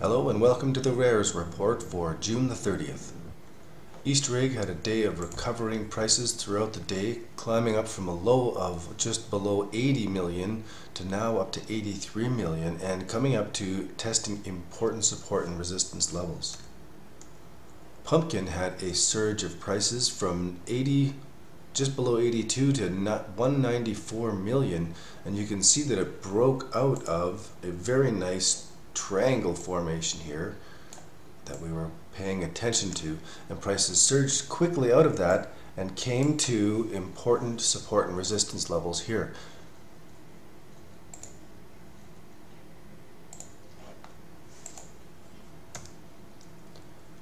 Hello and welcome to the Rares Report for June the 30th. Easter egg had a day of recovering prices throughout the day, climbing up from a low of just below 80 million to now up to 83 million and coming up to testing important support and resistance levels. Pumpkin had a surge of prices from just below 82 to 194 million, and you can see that it broke out of a very nice triangle formation here that we were paying attention to, and prices surged quickly out of that and came to important support and resistance levels here.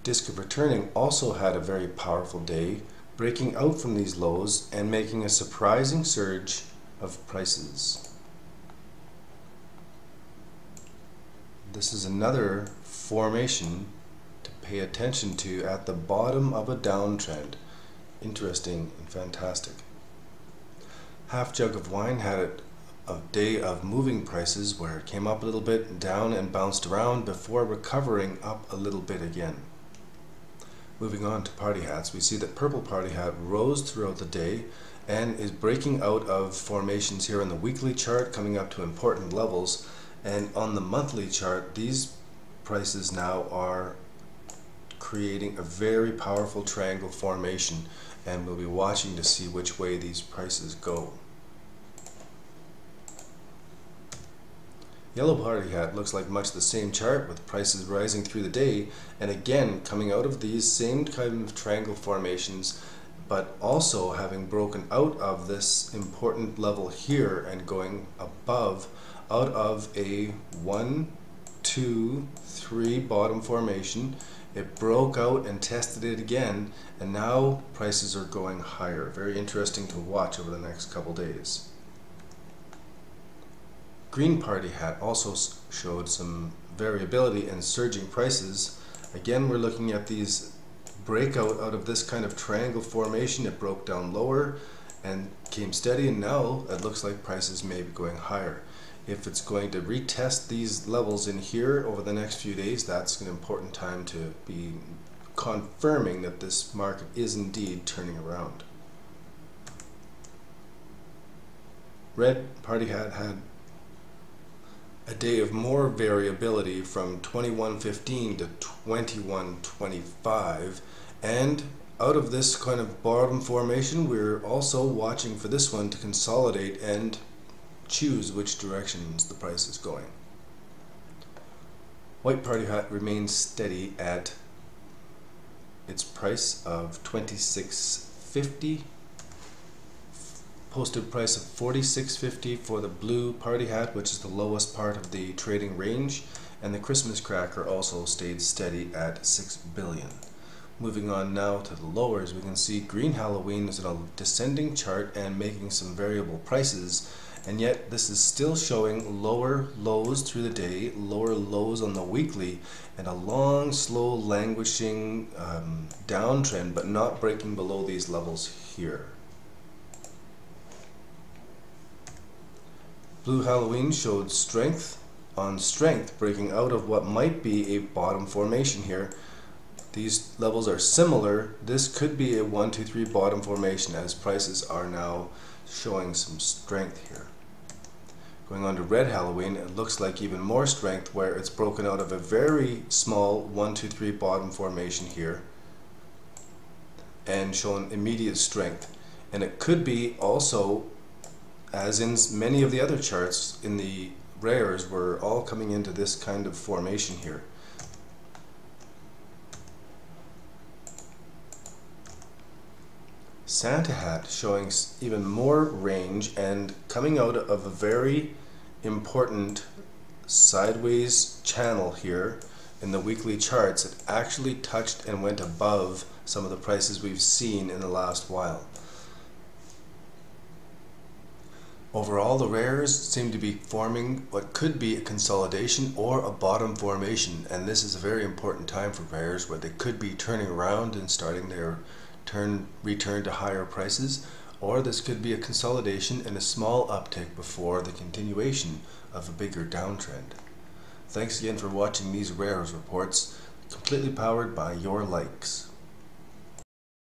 Disc of Returning also had a very powerful day, breaking out from these lows and making a surprising surge of prices. This is another formation to pay attention to at the bottom of a downtrend. Interesting and fantastic. Half Jug of Wine had a day of moving prices where it came up a little bit, down and bounced around before recovering up a little bit again. Moving on to Party Hats, we see that Purple Party Hat rose throughout the day and is breaking out of formations here on the weekly chart, coming up to important levels. And on the monthly chart, these prices now are creating a very powerful triangle formation, and we'll be watching to see which way these prices go. Yellow Party Hat looks like much the same chart, with prices rising through the day and again coming out of these same kind of triangle formations, but also having broken out of this important level here and going above out of a 1, 2, 3 bottom formation. It broke out and tested it again, and now prices are going higher. Very interesting to watch over the next couple days. Green Party Hat also showed some variability and surging prices. Again, we're looking at these breakout out of this kind of triangle formation. It broke down lower and came steady, and now it looks like prices may be going higher. If it's going to retest these levels in here over the next few days, that's an important time to be confirming that this market is indeed turning around. Red Party Hat had a day of more variability from 21.15 to 21.25, and out of this kind of bottom formation, we're also watching for this one to consolidate and choose which directions the price is going. White Party Hat remains steady at its price of $26.50. Posted price of $46.50 for the Blue Party Hat, which is the lowest part of the trading range, and the Christmas Cracker also stayed steady at $6 billion. Moving on now to the lowers, we can see Green Halloween is in a descending chart and making some variable prices, and yet this is still showing lower lows through the day, lower lows on the weekly, and a long, slow, languishing downtrend, but not breaking below these levels here. Blue Halloween showed strength on strength, breaking out of what might be a bottom formation here. These levels are similar. This could be a 1, 2, 3 bottom formation, as prices are now showing some strength here. Going on to Red Halloween, it looks like even more strength, where it's broken out of a very small 1, 2, 3 bottom formation here and shown immediate strength. And it could be also, as in many of the other charts in the rares, we're all coming into this kind of formation here. Santa Hat showing even more range and coming out of a very important sideways channel here in the weekly charts. It actually touched and went above some of the prices we've seen in the last while. Overall, the rares seem to be forming what could be a consolidation or a bottom formation, and this is a very important time for rares where they could be turning around and starting their return to higher prices, or this could be a consolidation and a small uptick before the continuation of a bigger downtrend. Thanks again for watching these rares reports, completely powered by your likes.